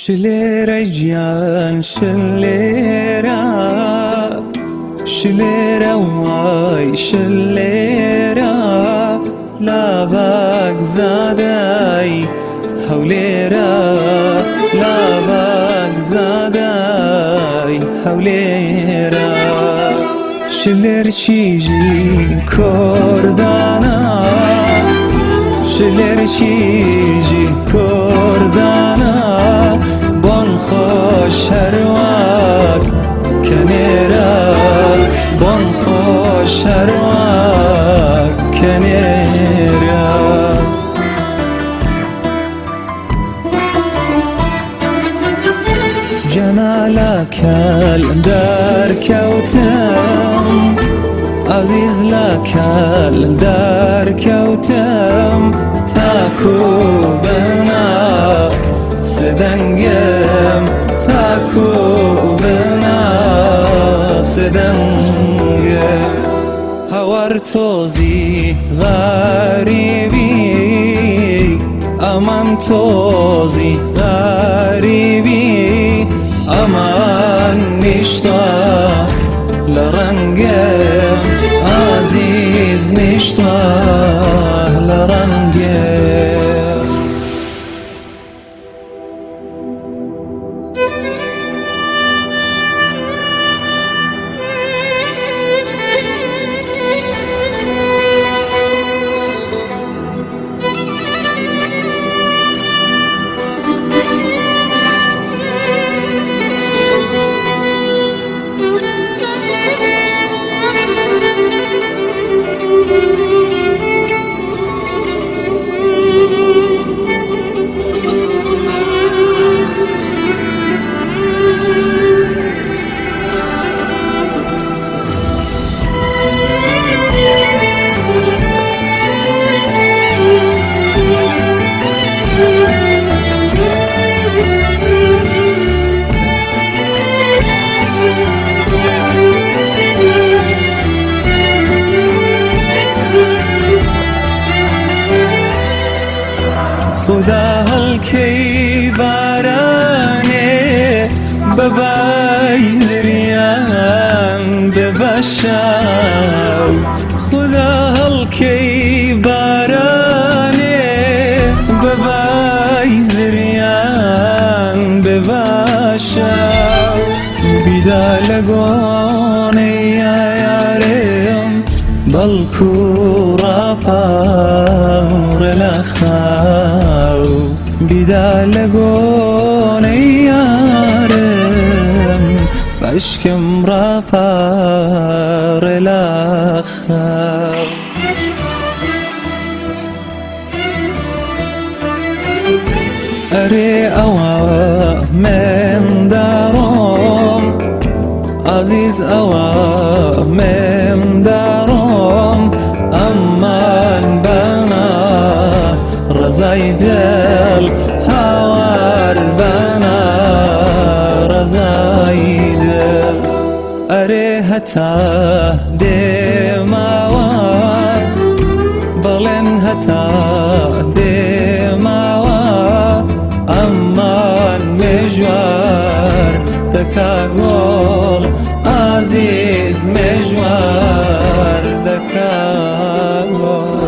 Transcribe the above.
شلێرە گیان شلێرە شلێرە وای شلێرە لابەک زادای هەولێرە لابەک زادای هەولێرە شلێر چیژی کۆردانە شلێر چیژی کۆردانە بۆن خۆش هەروەک کەنێرە بۆن خۆش هەروەک کەنێرە جەنالەکەل دەرکەوتم عزیز لەکەل دەرکەوتم تاکو بنا سدەنگم تاکو بنا سدەنگم هەوار تۆزی غەریبی ئەمان تۆزی غەریبی ئەمان نیشتە لە ڕەنگم عزیز نیشتە لە ڕەنگم خدا هەڵکەی بارانێ بەبای زریان ببەشاو خدا هەڵکەی بارانێ بەبای زریان ببەشاو بیدا لە گۆنەی یارێم بەڵکو ڕاپاڕە لە خاو بیدا لە گۆنەی یارم بەشکم ڕاپاڕە لە خاو ئەرێ ئەوە من دەڕۆم عزیز ئەوە من دەڕۆم ئەممان بەنا ڕەزای دڵ هاوار بەنا ڕەزای دڵ ئەرێ هەتا دێماوە بەڵێن هەتا دێماوە ئەممان مێژوار دەکا گۆڵ عزیز مێژوار دەکا گۆڵ